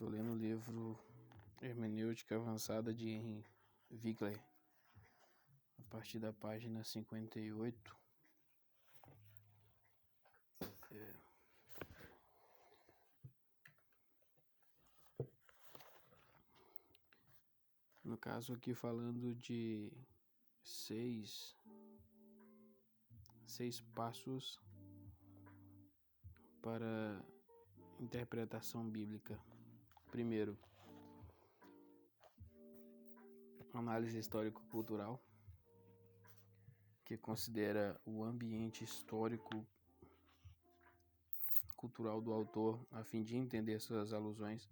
Estou lendo o livro Hermenêutica Avançada de Henry Winkler, a partir da página 58. No caso aqui falando de seis passos para interpretação bíblica. Primeiro, análise histórico-cultural, que considera o ambiente histórico-cultural do autor a fim de entender suas alusões,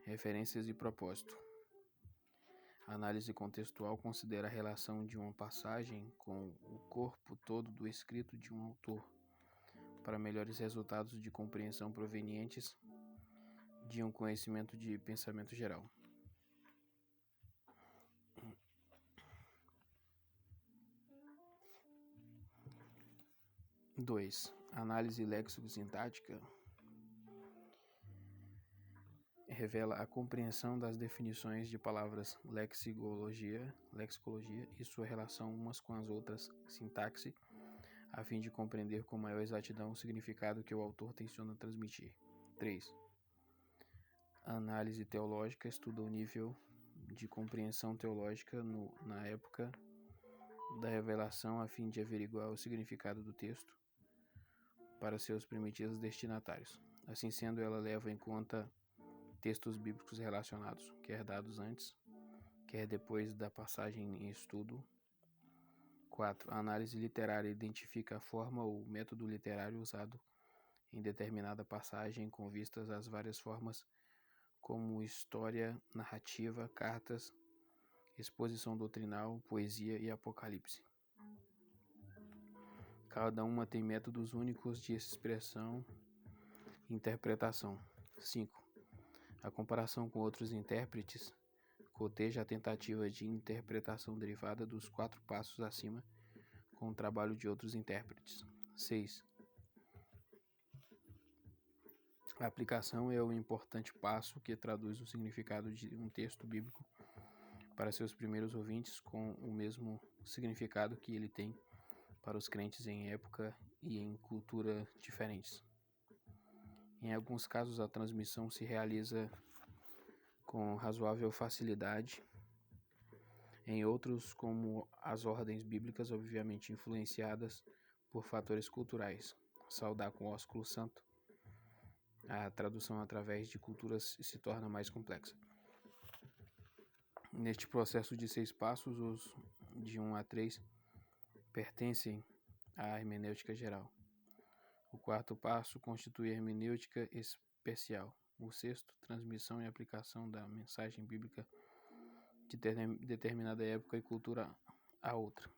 referências e propósito. A análise contextual considera a relação de uma passagem com o corpo todo do escrito de um autor, para melhores resultados de compreensão provenientes de um conhecimento de pensamento geral. Dois, análise léxico-sintática revela a compreensão das definições de palavras lexicologia e sua relação umas com as outras, sintaxe, a fim de compreender com maior exatidão o significado que o autor tenciona transmitir. 3. Análise teológica estuda o nível de compreensão teológica na época da revelação a fim de averiguar o significado do texto para seus primitivos destinatários. Assim sendo, ela leva em conta textos bíblicos relacionados, quer dados antes, quer depois da passagem em estudo. 4. A análise literária identifica a forma ou método literário usado em determinada passagem com vistas às várias formas, como história, narrativa, cartas, exposição doutrinal, poesia e apocalipse. Cada uma tem métodos únicos de expressão e interpretação. 5. A comparação com outros intérpretes coteja a tentativa de interpretação derivada dos 4 passos acima com o trabalho de outros intérpretes. 6. A aplicação é o importante passo que traduz o significado de um texto bíblico para seus primeiros ouvintes com o mesmo significado que ele tem para os crentes em época e em cultura diferentes. Em alguns casos, a transmissão se realiza com razoável facilidade. Em outros, como as ordens bíblicas, obviamente influenciadas por fatores culturais, saudar com ósculo santo, a tradução através de culturas se torna mais complexa. Neste processo de 6 passos, os de 1 a 3 pertencem à hermenêutica geral. O 4º passo constitui a hermenêutica especial. O 6º, transmissão e aplicação da mensagem bíblica de determinada época e cultura a outra.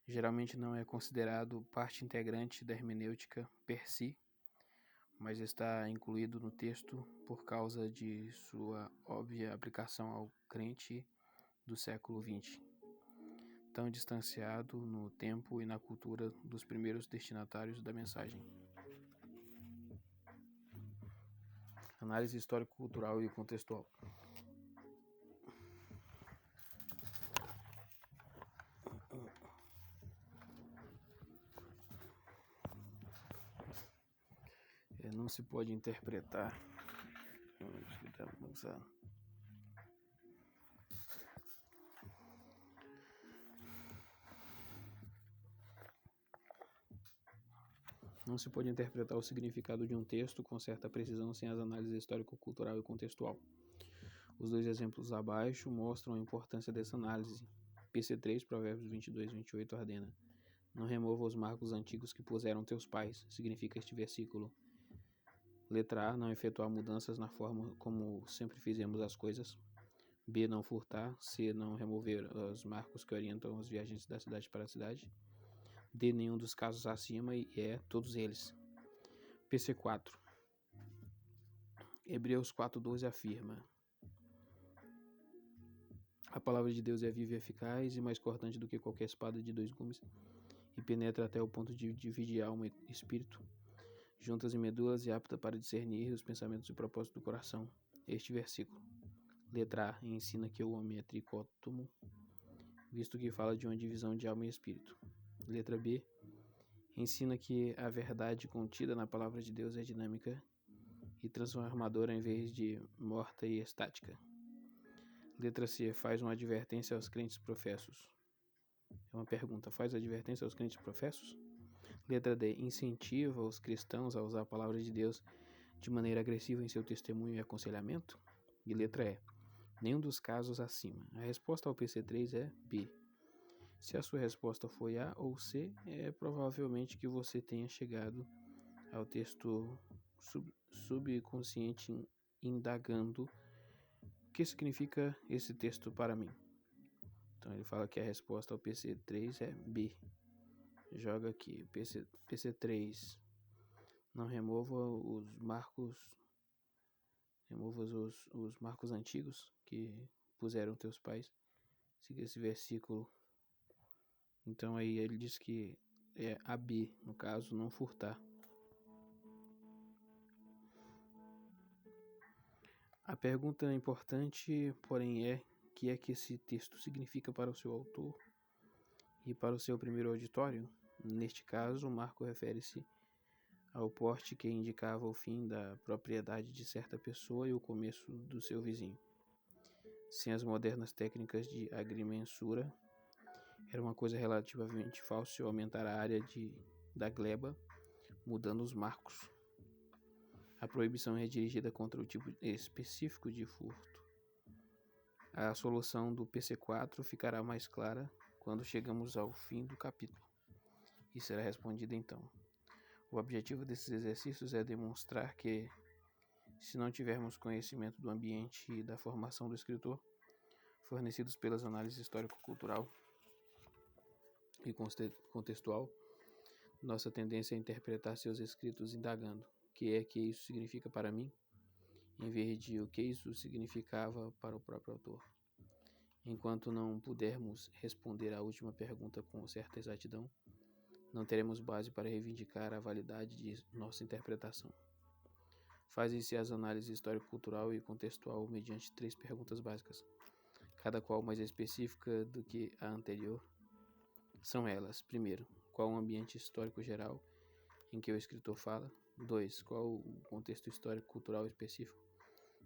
Geralmente não é considerado parte integrante da hermenêutica per si, mas está incluído no texto por causa de sua óbvia aplicação ao crente do século XX, tão distanciado no tempo e na cultura dos primeiros destinatários da mensagem. Análise histórico-cultural e contextual. Não se pode interpretar. Não se pode interpretar o significado de um texto com certa precisão sem as análises histórico-cultural e contextual. Os 2 exemplos abaixo mostram a importância dessa análise. PC3, Provérbios 22:28, ordena: não remova os marcos antigos que puseram teus pais. Significa este versículo. Letra A, não efetuar mudanças na forma como sempre fizemos as coisas. B, não furtar. C, não remover os marcos que orientam os viajantes da cidade para a cidade. D, nenhum dos casos acima. E E, todos eles. PC4. Hebreus 4:12 afirma: a palavra de Deus é viva e eficaz e mais cortante do que qualquer espada de 2 gumes e penetra até o ponto de dividir alma e espírito, juntas e medulas e apta para discernir os pensamentos e propósitos do coração. Este versículo. Letra A. Ensina que o homem é tricótomo, visto que fala de uma divisão de alma e espírito. Letra B. Ensina que a verdade contida na palavra de Deus é dinâmica e transformadora em vez de morta e estática. Letra C. Faz uma advertência aos crentes professos. É uma pergunta. Faz advertência aos crentes professos? Letra D. Incentiva os cristãos a usar a palavra de Deus de maneira agressiva em seu testemunho e aconselhamento? E letra E. Nenhum dos casos acima. A resposta ao PC3 é B. Se a sua resposta foi A ou C, é provavelmente que você tenha chegado ao texto subconsciente indagando o que significa esse texto para mim. Então ele fala que a resposta ao PC3 é B. Joga aqui, PC3. Não remova os marcos, remova os marcos antigos que puseram teus pais. Siga esse versículo. Então aí ele diz que é AB, no caso, não furtar. A pergunta importante, porém, é o que esse texto significa para o seu autor e para o seu primeiro auditório. Neste caso, o marco refere-se ao porte que indicava o fim da propriedade de certa pessoa e o começo do seu vizinho. Sem as modernas técnicas de agrimensura, era uma coisa relativamente fácil aumentar a área da gleba, mudando os marcos. A proibição é dirigida contra o tipo específico de furto. A solução do PC4 ficará mais clara quando chegamos ao fim do capítulo, e será respondida então. O objetivo desses exercícios é demonstrar que, se não tivermos conhecimento do ambiente e da formação do escritor, fornecidos pelas análises histórico-cultural e contextual, nossa tendência é interpretar seus escritos indagando o que isso significa para mim, em vez de o que isso significava para o próprio autor. Enquanto não pudermos responder à última pergunta com certa exatidão, não teremos base para reivindicar a validade de nossa interpretação. Fazem-se as análises histórico-cultural e contextual mediante 3 perguntas básicas, cada qual mais específica do que a anterior. São elas: primeiro, qual o ambiente histórico geral em que o escritor fala? 2. Qual o contexto histórico-cultural específico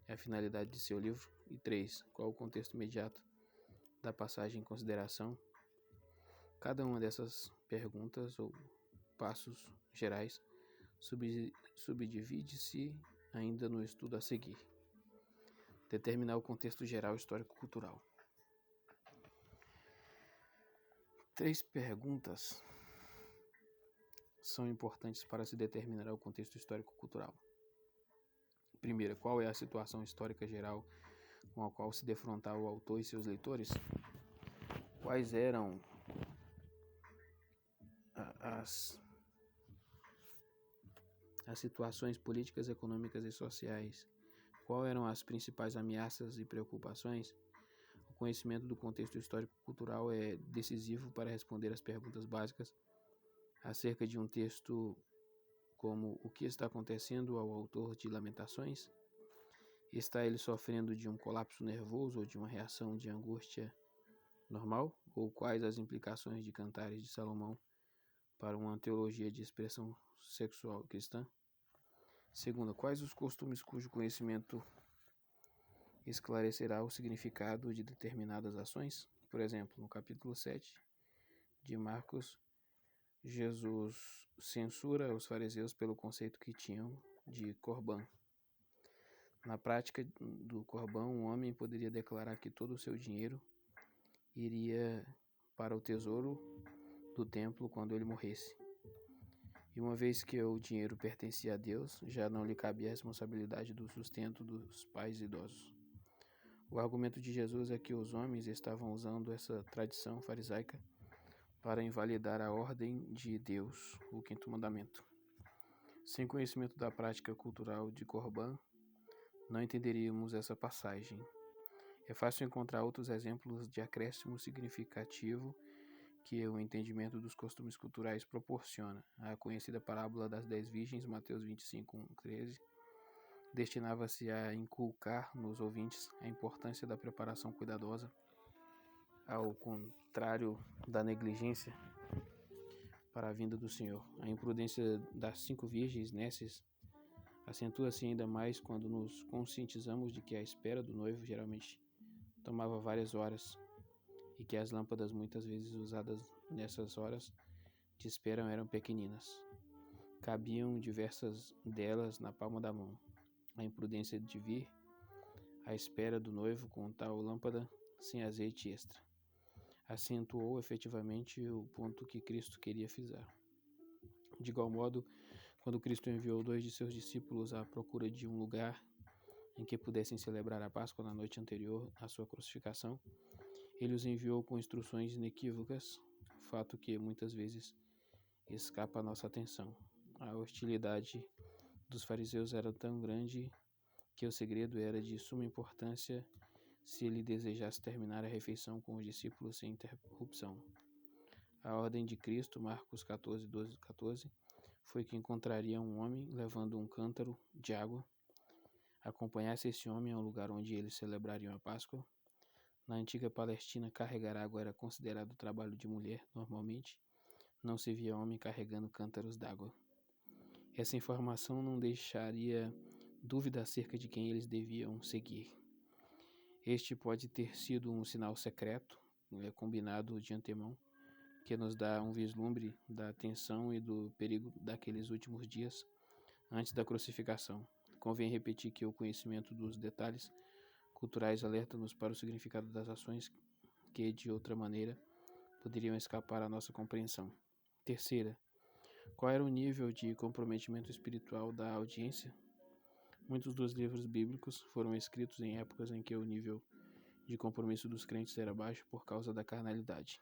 é a finalidade de seu livro? E 3. Qual o contexto imediato da passagem em consideração? Cada uma dessas perguntas ou passos gerais subdivide-se ainda no estudo a seguir. Determinar o contexto geral histórico-cultural. 3 perguntas são importantes para se determinar o contexto histórico-cultural. Primeira, qual é a situação histórica geral com a qual se defrontava o autor e seus leitores? Quais eram as situações políticas, econômicas e sociais? Quais eram as principais ameaças e preocupações? O conhecimento do contexto histórico-cultural é decisivo para responder às perguntas básicas acerca de um texto como o que está acontecendo ao autor de Lamentações? Está ele sofrendo de um colapso nervoso ou de uma reação de angústia normal? Ou quais as implicações de Cantares de Salomão para uma teologia de expressão sexual cristã? Segunda, quais os costumes cujo conhecimento esclarecerá o significado de determinadas ações? Por exemplo, no capítulo 7 de Marcos, Jesus censura os fariseus pelo conceito que tinham de corbã. Na prática do corbão, um homem poderia declarar que todo o seu dinheiro iria para o tesouro do templo quando ele morresse. E uma vez que o dinheiro pertencia a Deus, já não lhe cabia a responsabilidade do sustento dos pais idosos. O argumento de Jesus é que os homens estavam usando essa tradição farisaica para invalidar a ordem de Deus, o 5º mandamento. Sem conhecimento da prática cultural de Corban, não entenderíamos essa passagem. É fácil encontrar outros exemplos de acréscimo significativo que o entendimento dos costumes culturais proporciona. A conhecida parábola das 10 virgens, Mateus 25:13, destinava-se a inculcar nos ouvintes a importância da preparação cuidadosa, ao contrário da negligência para a vinda do Senhor. A imprudência das 5 virgens nécias acentua-se ainda mais quando nos conscientizamos de que a espera do noivo geralmente tomava várias horas e que as lâmpadas muitas vezes usadas nessas horas de espera eram pequeninas. Cabiam diversas delas na palma da mão. A imprudência de vir à espera do noivo com tal lâmpada sem azeite extra acentuou efetivamente o ponto que Cristo queria frisar. De igual modo, quando Cristo enviou 2 de seus discípulos à procura de um lugar em que pudessem celebrar a Páscoa na noite anterior à sua crucificação, ele os enviou com instruções inequívocas, fato que muitas vezes escapa à nossa atenção. A hostilidade dos fariseus era tão grande que o segredo era de suma importância se ele desejasse terminar a refeição com os discípulos sem interrupção. A ordem de Cristo, Marcos 14:12-14, foi que encontraria um homem levando um cântaro de água, acompanhasse esse homem ao lugar onde eles celebrariam a Páscoa. Na antiga Palestina, carregar água era considerado trabalho de mulher. Normalmente, não se via homem carregando cântaros d'água. Essa informação não deixaria dúvida acerca de quem eles deviam seguir. Este pode ter sido um sinal secreto, combinado de antemão, que nos dá um vislumbre da tensão e do perigo daqueles últimos dias antes da crucificação. Convém repetir que o conhecimento dos detalhes culturais alerta-nos para o significado das ações que, de outra maneira, poderiam escapar à nossa compreensão. Terceira, qual era o nível de comprometimento espiritual da audiência? Muitos dos livros bíblicos foram escritos em épocas em que o nível de compromisso dos crentes era baixo por causa da carnalidade,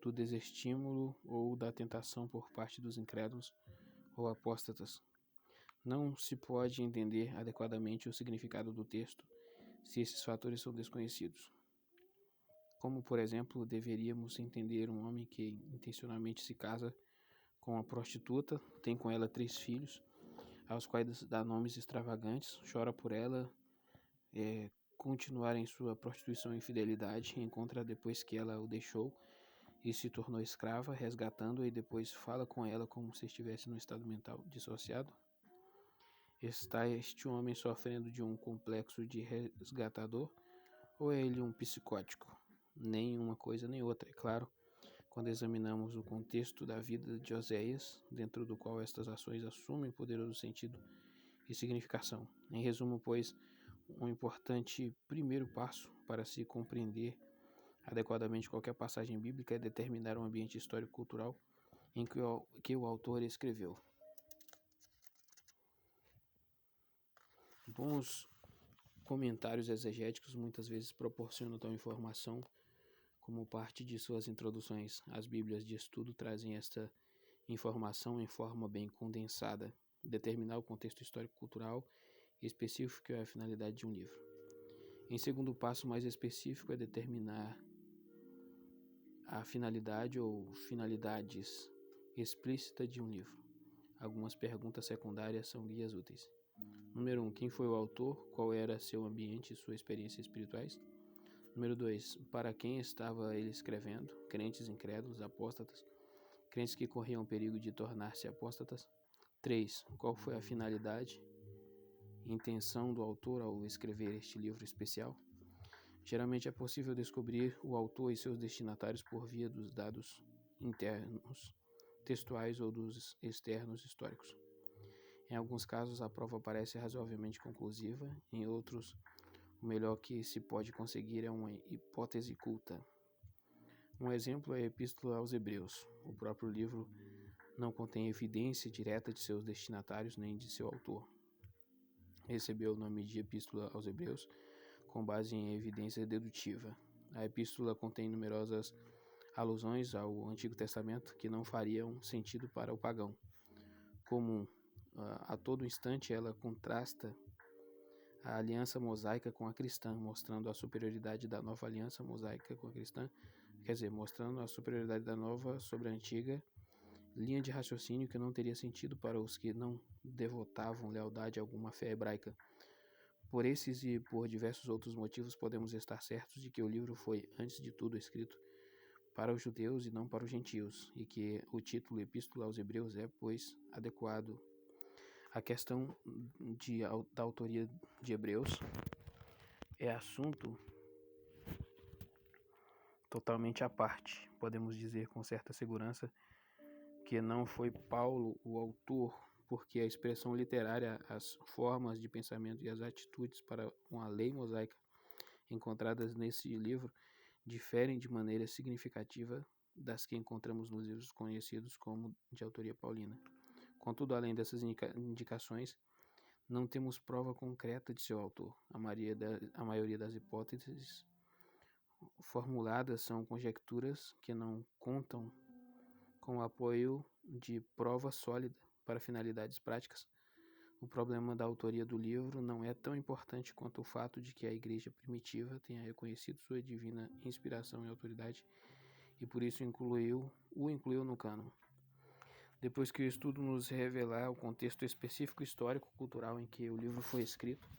do desestímulo ou da tentação por parte dos incrédulos ou apóstatas. Não se pode entender adequadamente o significado do texto se esses fatores são desconhecidos. Como, por exemplo, deveríamos entender um homem que intencionalmente se casa com uma prostituta, tem com ela 3 filhos, aos quais dá nomes extravagantes, chora por ela, continuar em sua prostituição e infidelidade, encontra depois que ela o deixou e se tornou escrava, resgatando-a e depois fala com ela como se estivesse num estado mental dissociado? Está este homem sofrendo de um complexo de resgatador ou é ele um psicótico? Nem uma coisa nem outra, é claro, quando examinamos o contexto da vida de Oséias, dentro do qual estas ações assumem poderoso sentido e significação. Em resumo, pois, um importante primeiro passo para se compreender adequadamente qualquer passagem bíblica é determinar o ambiente histórico-cultural em que o autor escreveu. Bons comentários exegéticos muitas vezes proporcionam tal informação como parte de suas introduções. As bíblias de estudo trazem esta informação em forma bem condensada. Determinar o contexto histórico-cultural específico é a finalidade de um livro. Em segundo passo mais específico é determinar a finalidade ou finalidades explícita de um livro. Algumas perguntas secundárias são guias úteis. Número 1. Quem foi o autor? Qual era seu ambiente e suas experiências espirituais? Número 2. Para quem estava ele escrevendo? Crentes, incrédulos, apóstatas? Crentes que corriam o perigo de tornar-se apóstatas? 3. Qual foi a finalidade e intenção do autor ao escrever este livro especial? Geralmente é possível descobrir o autor e seus destinatários por via dos dados internos, textuais ou dos externos históricos. Em alguns casos, a prova parece razoavelmente conclusiva, em outros, o melhor que se pode conseguir é uma hipótese culta. Um exemplo é a Epístola aos Hebreus. O próprio livro não contém evidência direta de seus destinatários nem de seu autor. Recebeu o nome de Epístola aos Hebreus com base em evidência dedutiva. A epístola contém numerosas alusões ao Antigo Testamento que não fariam sentido para o pagão comum. A todo instante ela contrasta a aliança mosaica com a cristã, mostrando a superioridade da nova aliança mosaica com a cristã mostrando a superioridade da nova sobre a antiga, linha de raciocínio que não teria sentido para os que não devotavam lealdade a alguma fé hebraica. Por esses e por diversos outros motivos, podemos estar certos de que o livro foi, antes de tudo, escrito para os judeus e não para os gentios, e que o título Epístola aos Hebreus é, pois, adequado. A questão da autoria de Hebreus é assunto totalmente à parte. Podemos dizer com certa segurança que não foi Paulo o autor, porque a expressão literária, as formas de pensamento e as atitudes para uma lei mosaica encontradas nesse livro diferem de maneira significativa das que encontramos nos livros conhecidos como de autoria paulina. Contudo, além dessas indicações, não temos prova concreta de seu autor. A maioria das hipóteses formuladas são conjecturas que não contam com o apoio de prova sólida para finalidades práticas. O problema da autoria do livro não é tão importante quanto o fato de que a igreja primitiva tenha reconhecido sua divina inspiração e autoridade e por isso o incluiu no cânon. Depois que o estudo nos revelar o contexto específico histórico-cultural em que o livro foi escrito,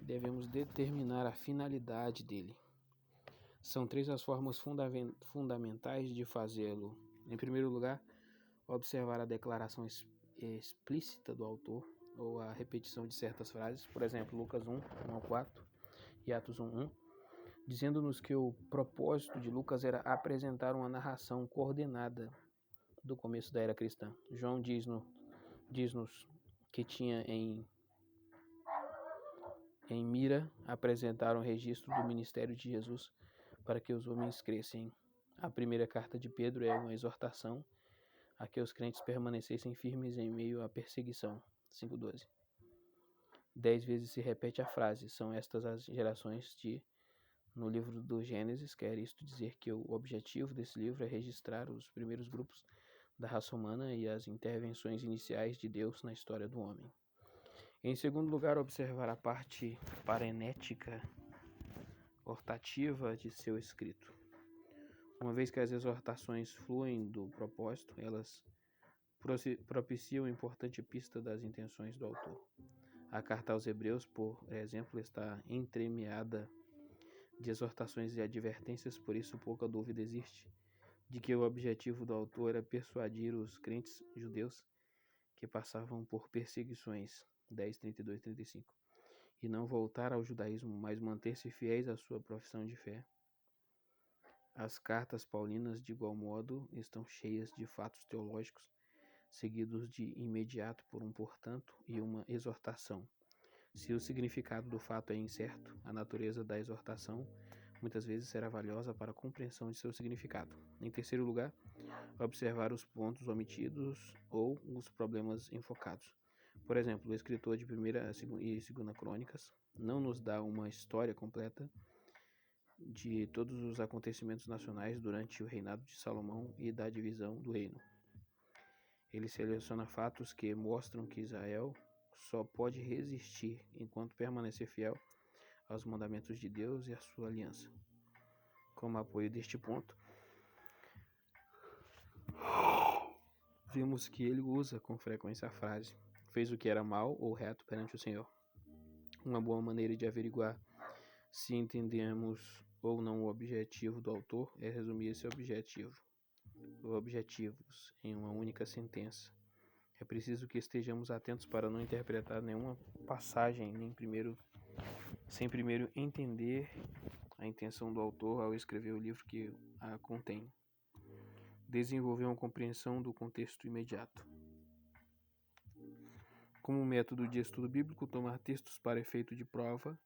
devemos determinar a finalidade dele. São 3 as formas fundamentais de fazê-lo. Em primeiro lugar, observar a declaração explícita do autor ou a repetição de certas frases, por exemplo, Lucas 1, 1-4 e Atos 1, dizendo-nos que o propósito de Lucas era apresentar uma narração coordenada do começo da era cristã. João diz-nos que tinha em mira apresentar um registro do ministério de Jesus para que os homens crescem. A primeira carta de Pedro é uma exortação a que os crentes permanecessem firmes em meio à perseguição. 5:12. 10 vezes se repete a frase, são estas as gerações no livro do Gênesis, quer isto dizer que o objetivo desse livro é registrar os primeiros grupos da raça humana e as intervenções iniciais de Deus na história do homem. Em segundo lugar, observar a parte parenética hortativa de seu escrito. Uma vez que as exortações fluem do propósito, elas propiciam importante pista das intenções do autor. A carta aos Hebreus, por exemplo, está entremeada de exortações e advertências, por isso pouca dúvida existe de que o objetivo do autor era persuadir os crentes judeus que passavam por perseguições, 10:32-35, e não voltar ao judaísmo, mas manter-se fiéis à sua profissão de fé. As cartas paulinas, de igual modo, estão cheias de fatos teológicos, seguidos de imediato por um portanto e uma exortação. Se o significado do fato é incerto, a natureza da exortação muitas vezes será valiosa para a compreensão de seu significado. Em terceiro lugar, observar os pontos omitidos ou os problemas enfocados. Por exemplo, o escritor de 1ª e 2ª Crônicas não nos dá uma história completa de todos os acontecimentos nacionais durante o reinado de Salomão e da divisão do reino. Ele seleciona fatos que mostram que Israel só pode resistir enquanto permanecer fiel aos mandamentos de Deus e à sua aliança. Como apoio deste ponto, vimos que ele usa com frequência a frase fez o que era mal ou reto perante o Senhor. Uma boa maneira de averiguar se entendemos ou não o objetivo do autor é resumir esse objetivos em uma única sentença. É preciso que estejamos atentos para não interpretar nenhuma passagem sem primeiro entender a intenção do autor ao escrever o livro que a contém. Desenvolver uma compreensão do contexto imediato. Como método de estudo bíblico, tomar textos para efeito de prova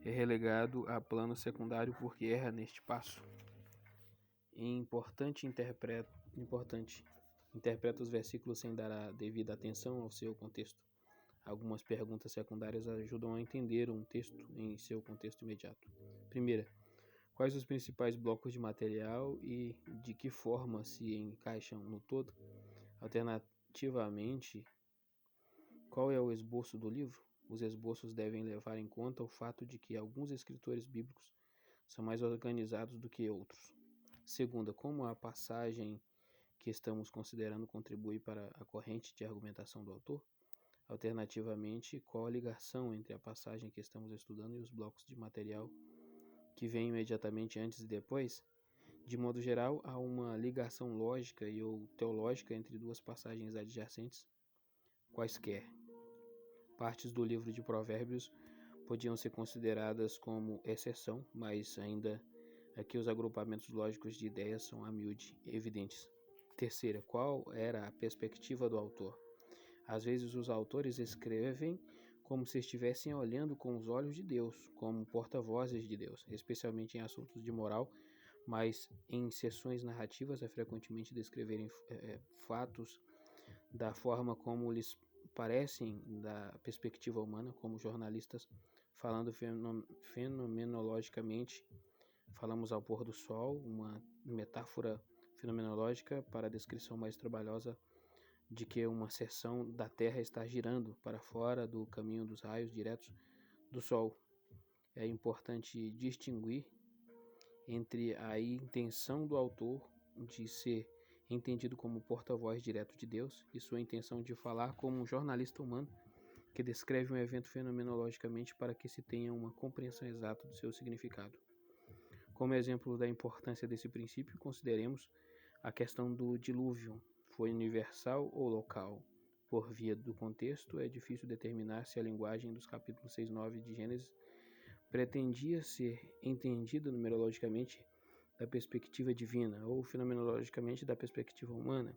é relegado a plano secundário porque erra neste passo. Importante, interpreta os versículos sem dar a devida atenção ao seu contexto. Algumas perguntas secundárias ajudam a entender um texto em seu contexto imediato. Primeira, quais os principais blocos de material e de que forma se encaixam no todo? Alternativamente, qual é o esboço do livro? Os esboços devem levar em conta o fato de que alguns escritores bíblicos são mais organizados do que outros. Segunda, como a passagem que estamos considerando contribui para a corrente de argumentação do autor? Alternativamente, qual a ligação entre a passagem que estamos estudando e os blocos de material que vêm imediatamente antes e depois? De modo geral, há uma ligação lógica e ou teológica entre duas passagens adjacentes quaisquer. Partes do livro de Provérbios podiam ser consideradas como exceção, mas ainda aqui os agrupamentos lógicos de ideias são a miúde evidentes. Terceira, qual era a perspectiva do autor? Às vezes os autores escrevem como se estivessem olhando com os olhos de Deus, como porta-vozes de Deus, especialmente em assuntos de moral, mas em sessões narrativas é frequentemente descreverem fatos da forma como lhes parecem da perspectiva humana, como jornalistas falando fenomenologicamente. Falamos ao pôr do sol, uma metáfora fenomenológica para a descrição mais trabalhosa de que uma seção da Terra está girando para fora do caminho dos raios diretos do Sol. É importante distinguir entre a intenção do autor de ser entendido como porta-voz direto de Deus e sua intenção de falar como um jornalista humano que descreve um evento fenomenologicamente para que se tenha uma compreensão exata do seu significado. Como exemplo da importância desse princípio, consideremos a questão do dilúvio. Foi universal ou local? Por via do contexto, é difícil determinar se a linguagem dos capítulos 6 e 9 de Gênesis pretendia ser entendida numerologicamente da perspectiva divina ou fenomenologicamente da perspectiva humana.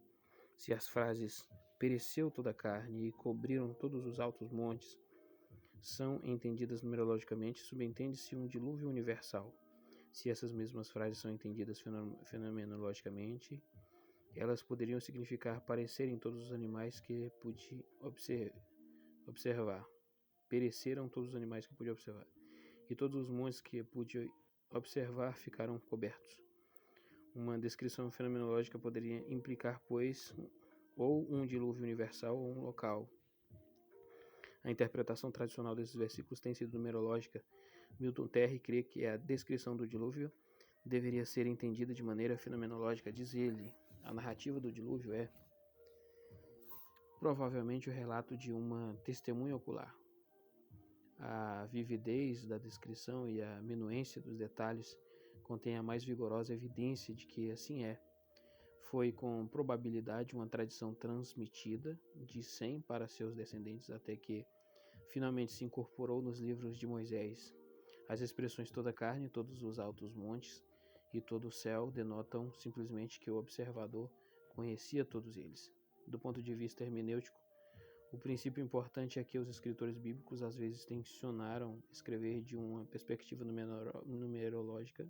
Se as frases pereceu toda a carne e cobriram todos os altos montes são entendidas numerologicamente, subentende-se um dilúvio universal. Se essas mesmas frases são entendidas fenomenologicamente, elas poderiam significar parecer em todos os animais que pude observar. Pereceram todos os animais que pude observar. E todos os montes que pude observar ficaram cobertos. Uma descrição fenomenológica poderia implicar, pois, ou um dilúvio universal ou um local. A interpretação tradicional desses versículos tem sido numerológica. Milton Terry crê que a descrição do dilúvio deveria ser entendida de maneira fenomenológica. Diz ele, a narrativa do dilúvio é provavelmente o relato de uma testemunha ocular. A vividez da descrição e a minuência dos detalhes contém a mais vigorosa evidência de que assim é. Foi com probabilidade uma tradição transmitida de Sem para seus descendentes até que finalmente se incorporou nos livros de Moisés. As expressões toda a carne, todos os altos montes e todo o céu denotam simplesmente que o observador conhecia todos eles. Do ponto de vista hermenêutico, o princípio importante é que os escritores bíblicos às vezes tensionaram escrever de uma perspectiva numenológica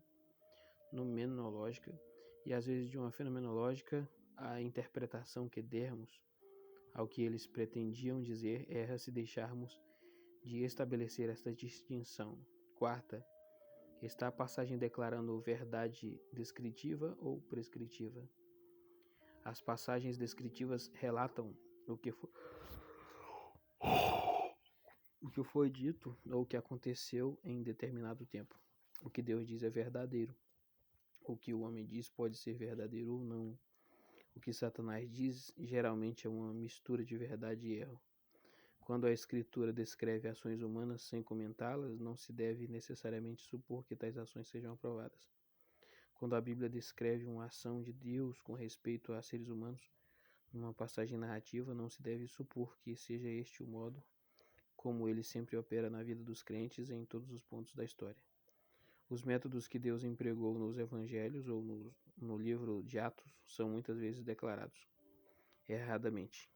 e às vezes de uma fenomenológica. A interpretação que dermos ao que eles pretendiam dizer erra se deixarmos de estabelecer esta distinção. Quarta, está a passagem declarando verdade descritiva ou prescritiva? As passagens descritivas relatam o que foi dito ou o que aconteceu em determinado tempo. O que Deus diz é verdadeiro. O que o homem diz pode ser verdadeiro ou não. O que Satanás diz geralmente é uma mistura de verdade e erro. Quando a Escritura descreve ações humanas sem comentá-las, não se deve necessariamente supor que tais ações sejam aprovadas. Quando a Bíblia descreve uma ação de Deus com respeito a seres humanos, numa passagem narrativa, não se deve supor que seja este o modo como ele sempre opera na vida dos crentes em todos os pontos da história. Os métodos que Deus empregou nos evangelhos ou no livro de Atos são muitas vezes declarados erradamente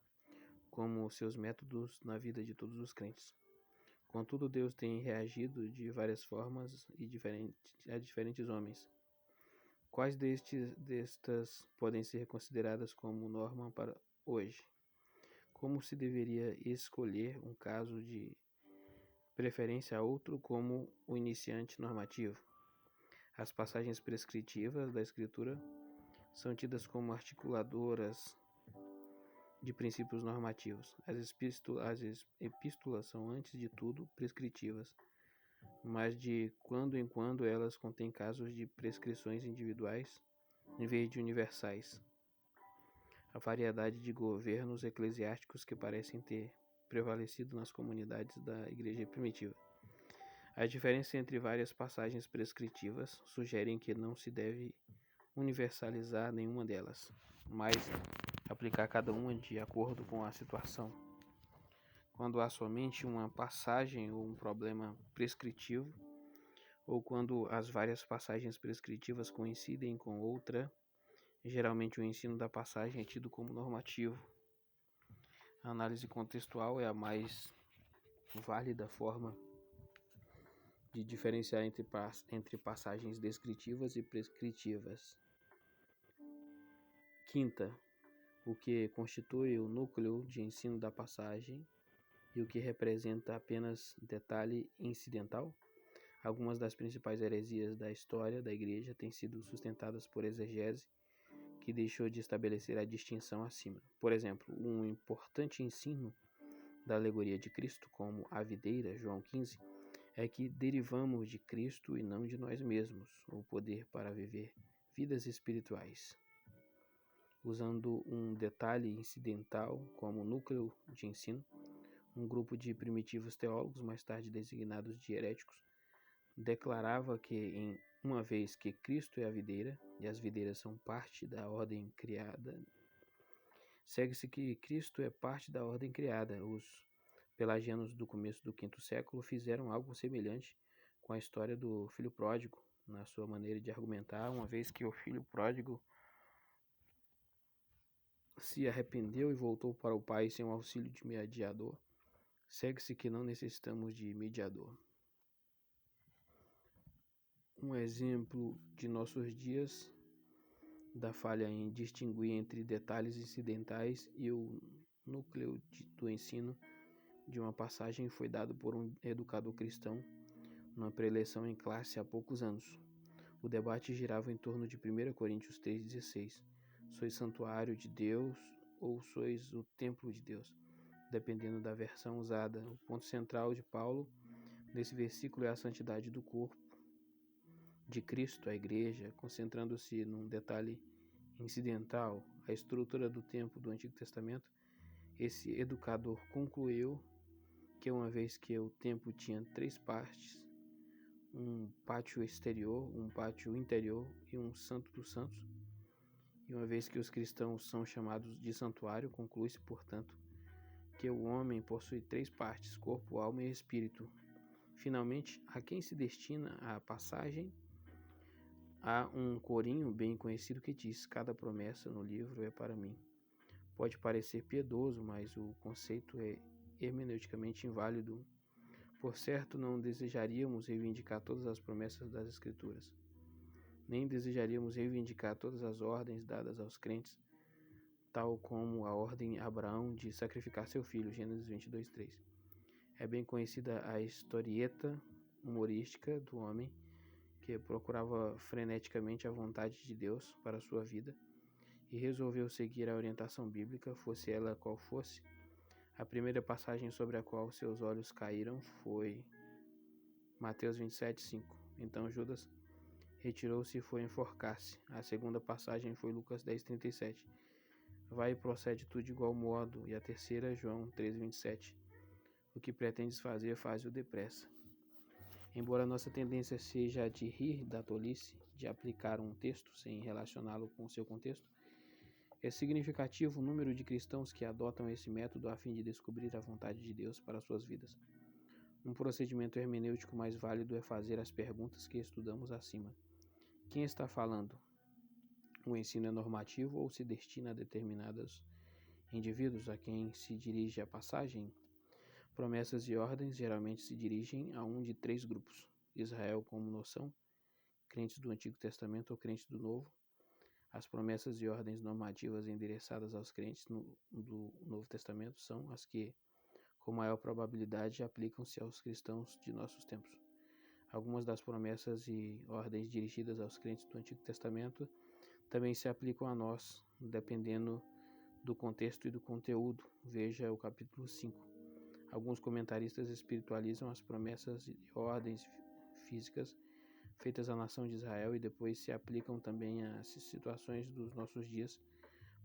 como seus métodos na vida de todos os crentes. Contudo, Deus tem reagido de várias formas e a diferentes homens. Quais destas podem ser consideradas como norma para hoje? Como se deveria escolher um caso de preferência a outro como o iniciante normativo? As passagens prescritivas da Escritura são tidas como articuladoras de princípios normativos. As epístolas são, antes de tudo, prescritivas, mas de quando em quando elas contêm casos de prescrições individuais em vez de universais. A variedade de governos eclesiásticos que parecem ter prevalecido nas comunidades da igreja primitiva. A diferença entre várias passagens prescritivas sugerem que não se deve universalizar nenhuma delas, mas aplicar cada uma de acordo com a situação. Quando há somente uma passagem ou um problema prescritivo, ou quando as várias passagens prescritivas coincidem com outra, geralmente o ensino da passagem é tido como normativo. A análise contextual é a mais válida forma de diferenciar entre passagens descritivas e prescritivas. Quinta, o que constitui o núcleo de ensino da passagem e o que representa apenas detalhe incidental. Algumas das principais heresias da história da Igreja têm sido sustentadas por exegese que deixou de estabelecer a distinção acima. Por exemplo, um importante ensino da alegoria de Cristo como a videira, João 15, é que derivamos de Cristo e não de nós mesmos o poder para viver vidas espirituais. Usando um detalhe incidental como núcleo de ensino, um grupo de primitivos teólogos, mais tarde designados de heréticos, declarava que, uma vez que Cristo é a videira e as videiras são parte da ordem criada, segue-se que Cristo é parte da ordem criada. Os pelagianos do começo do V século fizeram algo semelhante com a história do filho pródigo, na sua maneira de argumentar, uma vez que o filho pródigo se arrependeu e voltou para o pai sem o auxílio de mediador, segue-se que não necessitamos de mediador. Um exemplo de nossos dias da falha em distinguir entre detalhes incidentais e o núcleo do ensino de uma passagem foi dado por um educador cristão numa preleção em classe há poucos anos. O debate girava em torno de 1 Coríntios 3,16. Sois santuário de Deus ou sois o templo de Deus? Dependendo da versão usada. O ponto central de Paulo nesse versículo é a santidade do corpo de Cristo, a igreja, concentrando-se num detalhe incidental, a estrutura do templo do Antigo Testamento. Esse educador concluiu que, uma vez que o templo tinha 3 partes, um pátio exterior, um pátio interior e um santo dos santos, e uma vez que os cristãos são chamados de santuário, conclui-se, portanto, que o homem possui 3 partes, corpo, alma e espírito. Finalmente, a quem se destina a passagem? Há um corinho bem conhecido que diz: cada promessa no livro é para mim. Pode parecer piedoso, mas o conceito é hermeneuticamente inválido. Por certo, não desejaríamos reivindicar todas as promessas das Escrituras, nem desejaríamos reivindicar todas as ordens dadas aos crentes, tal como a ordem a Abraão de sacrificar seu filho, Gênesis 22:3. É bem conhecida a historieta humorística do homem que procurava freneticamente a vontade de Deus para a sua vida e resolveu seguir a orientação bíblica, fosse ela qual fosse. A primeira passagem sobre a qual seus olhos caíram foi Mateus 27:5. Então Judas retirou-se e foi enforcar-se. A segunda passagem foi Lucas 10:37. Vai e procede tudo de igual modo. E a terceira, João 3:27. O que pretendes fazer, faz-o depressa. Embora nossa tendência seja a de rir da tolice de aplicar um texto sem relacioná-lo com seu contexto, é significativo o número de cristãos que adotam esse método a fim de descobrir a vontade de Deus para suas vidas. Um procedimento hermenêutico mais válido é fazer as perguntas que estudamos acima. Quem está falando? O ensino é normativo ou se destina a determinados indivíduos a quem se dirige a passagem? Promessas e ordens geralmente se dirigem a um de 3 grupos: Israel como noção, crentes do Antigo Testamento ou crentes do Novo. As promessas e ordens normativas endereçadas aos crentes do Novo Testamento são as que, com maior probabilidade, aplicam-se aos cristãos de nossos tempos. Algumas das promessas e ordens dirigidas aos crentes do Antigo Testamento também se aplicam a nós, dependendo do contexto e do conteúdo. Veja o capítulo 5. Alguns comentaristas espiritualizam as promessas e ordens físicas feitas à nação de Israel e depois se aplicam também às situações dos nossos dias,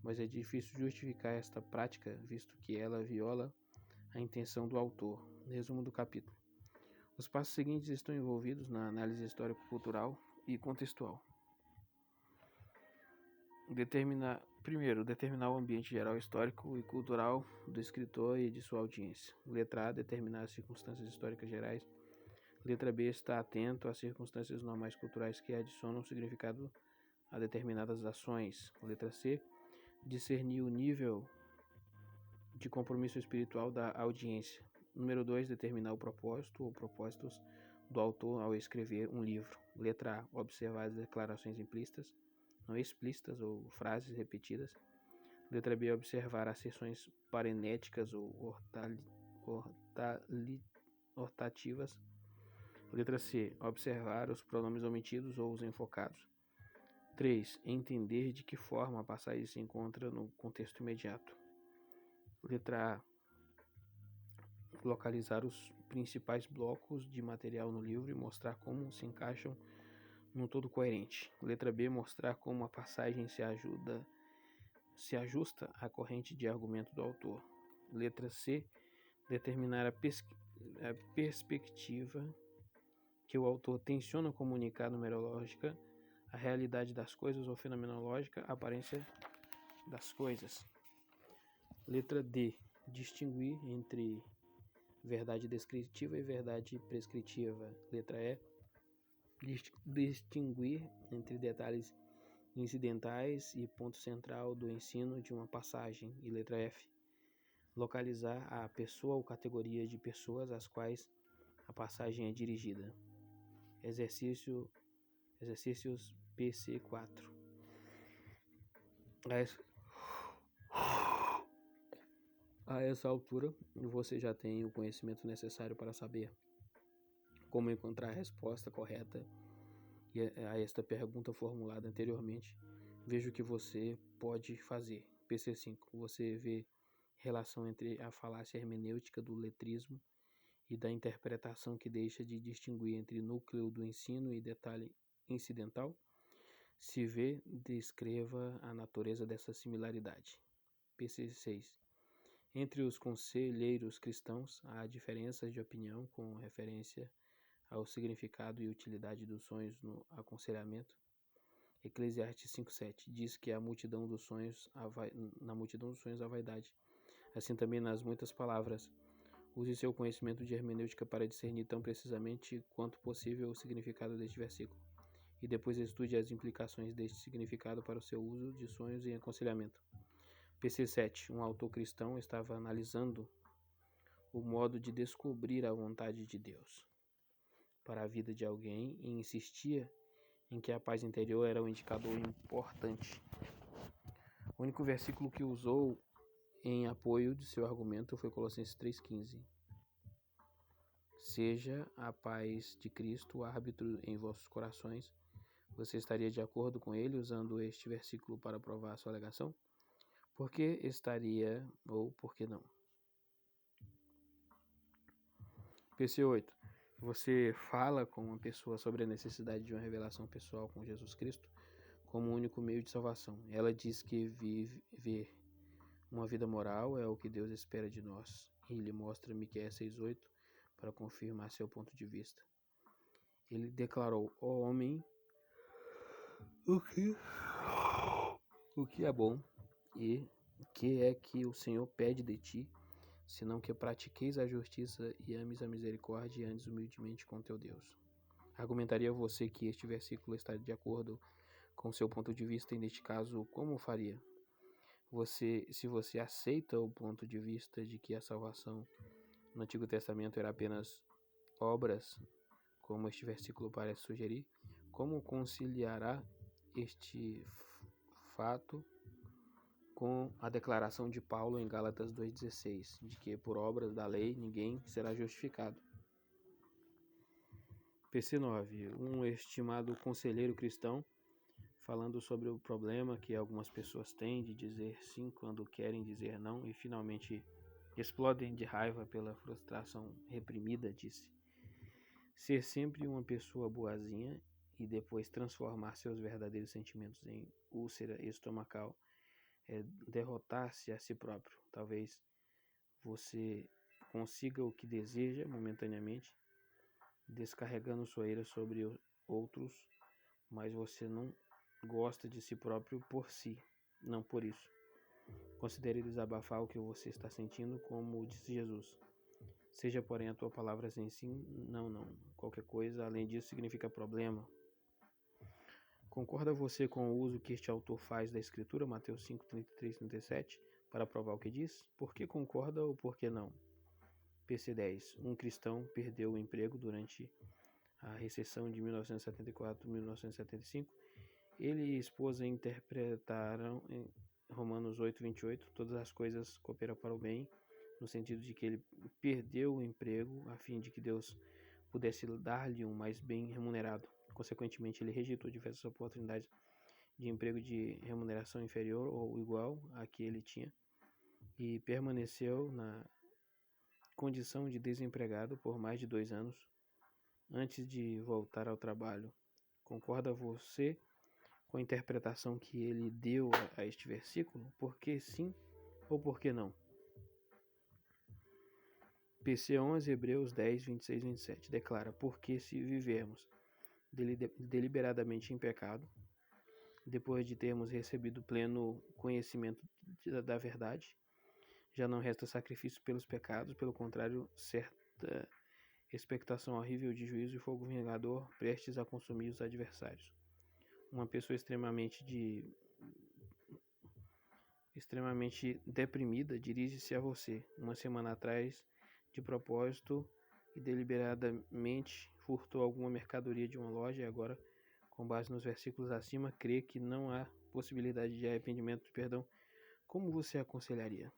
mas é difícil justificar esta prática, visto que ela viola a intenção do autor. Resumo do capítulo. Os passos seguintes estão envolvidos na análise histórico-cultural e contextual. Primeiro, determinar o ambiente geral histórico e cultural do escritor e de sua audiência. Letra A, determinar as circunstâncias históricas gerais. Letra B, está atento às circunstâncias normais culturais que adicionam significado a determinadas ações. Letra C, discernir o nível de compromisso espiritual da audiência. Número 2, determinar o propósito ou propósitos do autor ao escrever um livro. Letra A, observar as declarações implícitas, não explícitas ou frases repetidas. Letra B, observar asserções parenéticas ou hortativas. Letra C, observar os pronomes omitidos ou os enfocados. 3. Entender de que forma a passagem se encontra no contexto imediato. Letra A, localizar os principais blocos de material no livro e mostrar como se encaixam num todo coerente. Letra B, mostrar como a passagem se ajusta à corrente de argumento do autor. Letra C, determinar a perspectiva que o autor tenciona comunicar numerológica, a realidade das coisas ou fenomenológica, a aparência das coisas. Letra D, distinguir entre verdade descritiva e verdade prescritiva. Letra E, distinguir entre detalhes incidentais e ponto central do ensino de uma passagem. E letra F, localizar a pessoa ou categoria de pessoas às quais a passagem é dirigida. Exercícios PC4. A essa altura, você já tem o conhecimento necessário para saber como encontrar a resposta correta a esta pergunta formulada anteriormente. Veja o que você pode fazer. PC5. Você vê relação entre a falácia hermenêutica do letrismo e da interpretação que deixa de distinguir entre núcleo do ensino e detalhe incidental. Se vê, descreva a natureza dessa similaridade. PC6. Entre os conselheiros cristãos, há diferenças de opinião com referência ao significado e utilidade dos sonhos no aconselhamento. Eclesiastes 5:7 diz que na multidão dos sonhos há vaidade. Assim também nas muitas palavras. Use seu conhecimento de hermenêutica para discernir tão precisamente quanto possível o significado deste versículo, e depois estude as implicações deste significado para o seu uso de sonhos e aconselhamento. PC7. Um autor cristão estava analisando o modo de descobrir a vontade de Deus para a vida de alguém e insistia em que a paz interior era um indicador importante. O único versículo que usou em apoio de seu argumento foi Colossenses 3,15. Seja a paz de Cristo árbitro em vossos corações. Você estaria de acordo com ele usando este versículo para provar a sua alegação? Por que estaria ou por que não? PC8. Você fala com uma pessoa sobre a necessidade de uma revelação pessoal com Jesus Cristo como o único meio de salvação. Ela diz que viver uma vida moral é o que Deus espera de nós. E ele mostra Miqueias 6:8 para confirmar seu ponto de vista. Ele declarou: ó homem, o que é bom e o que é que o Senhor pede de ti, senão que pratiqueis a justiça e ames a misericórdia e andes humildemente com teu Deus. Argumentaria você que este versículo está de acordo com seu ponto de vista e, neste caso, como faria? Se você aceita o ponto de vista de que a salvação no Antigo Testamento era apenas obras, como este versículo parece sugerir, como conciliará este fato com a declaração de Paulo em Gálatas 2,16, de que por obras da lei ninguém será justificado? PC9. Um estimado conselheiro cristão falando sobre o problema que algumas pessoas têm de dizer sim quando querem dizer não e finalmente explodem de raiva pela frustração reprimida, disse: ser sempre uma pessoa boazinha e depois transformar seus verdadeiros sentimentos em úlcera estomacal é derrotar-se a si próprio. Talvez você consiga o que deseja momentaneamente, descarregando sua ira sobre outros, mas você não gosta de si próprio por si, não por isso. Considere desabafar o que você está sentindo, como disse Jesus. Seja, porém, a tua palavra sem sim, não. Qualquer coisa além disso significa problema. Concorda você com o uso que este autor faz da Escritura, Mateus 5, 33, 37, para provar o que diz? Por que concorda ou por que não? PC10. Um cristão perdeu o emprego durante a recessão de 1974-1975. Ele e a esposa interpretaram em Romanos 8, 28, todas as coisas cooperam para o bem, no sentido de que ele perdeu o emprego a fim de que Deus pudesse dar-lhe um mais bem remunerado. Consequentemente, ele rejeitou diversas oportunidades de emprego de remuneração inferior ou igual à que ele tinha e permaneceu na condição de desempregado por mais de 2 anos antes de voltar ao trabalho. Concorda você com a interpretação que ele deu a este versículo? Por que sim ou por que não? PC 11, Hebreus 10, 26 e 27 declara: porque se vivermos deliberadamente em pecado, depois de termos recebido pleno conhecimento da verdade, já não resta sacrifício pelos pecados, pelo contrário, certa expectação horrível de juízo e fogo vingador prestes a consumir os adversários. Uma pessoa extremamente deprimida dirige-se a você uma semana atrás de propósito e deliberadamente furtou alguma mercadoria de uma loja e agora, com base nos versículos acima, crê que não há possibilidade de arrependimento e perdão. Como você aconselharia?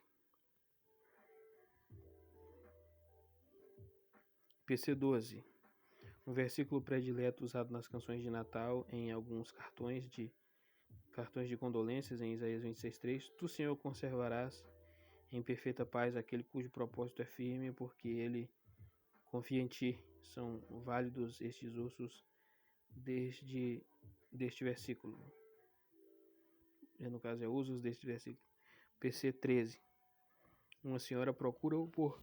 PC 12. Um versículo predileto usado nas canções de Natal, em alguns cartões de condolências, em Isaías 26:3. Tu, Senhor, conservarás em perfeita paz aquele cujo propósito é firme, porque ele confia em ti. São válidos estes usos deste versículo. No caso, usos deste versículo. PC 13. Uma senhora procura-o por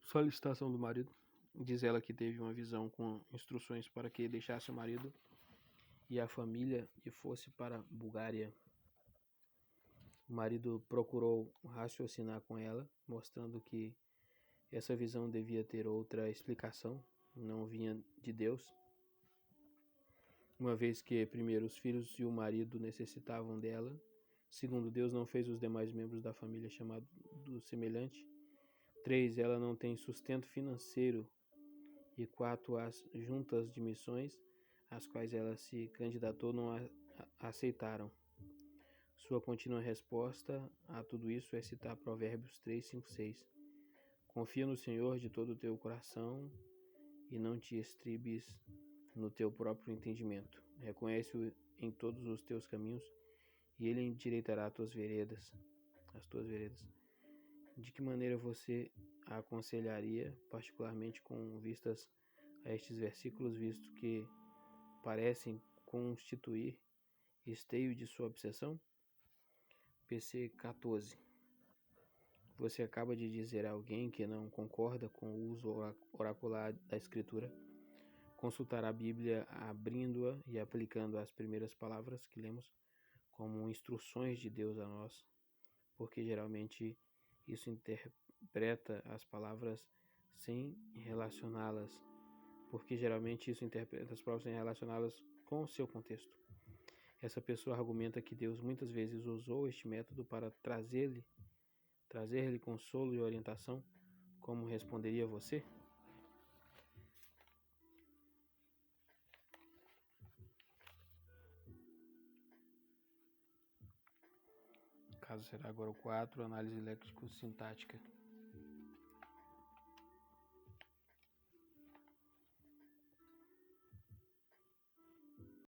solicitação do marido. Diz ela que teve uma visão com instruções para que deixasse o marido e a família e fosse para a Bulgária. O marido procurou raciocinar com ela, mostrando que essa visão devia ter outra explicação, não vinha de Deus, uma vez que primeiro os filhos e o marido necessitavam dela, segundo, Deus não fez os demais membros da família chamado do semelhante, 3, ela não tem sustento financeiro, e 4, as juntas de missões às quais ela se candidatou não aceitaram. Sua contínua resposta a tudo isso é citar Provérbios 3, 5, 6. Confia no Senhor de todo o teu coração e não te estribes no teu próprio entendimento. Reconhece-o em todos os teus caminhos e ele endireitará as tuas veredas. De que maneira você a aconselharia, particularmente com vistas a estes versículos, visto que parecem constituir esteio de sua obsessão? PC 14. Você acaba de dizer a alguém que não concorda com o uso oracular da Escritura, consultar a Bíblia abrindo-a e aplicando as primeiras palavras que lemos como instruções de Deus a nós, porque geralmente isso interpreta as palavras sem relacioná-las, com o seu contexto. Essa pessoa argumenta que Deus muitas vezes usou este método para trazer-lhe consolo e orientação. Como responderia você? O caso será agora o 4, análise léxico-sintática.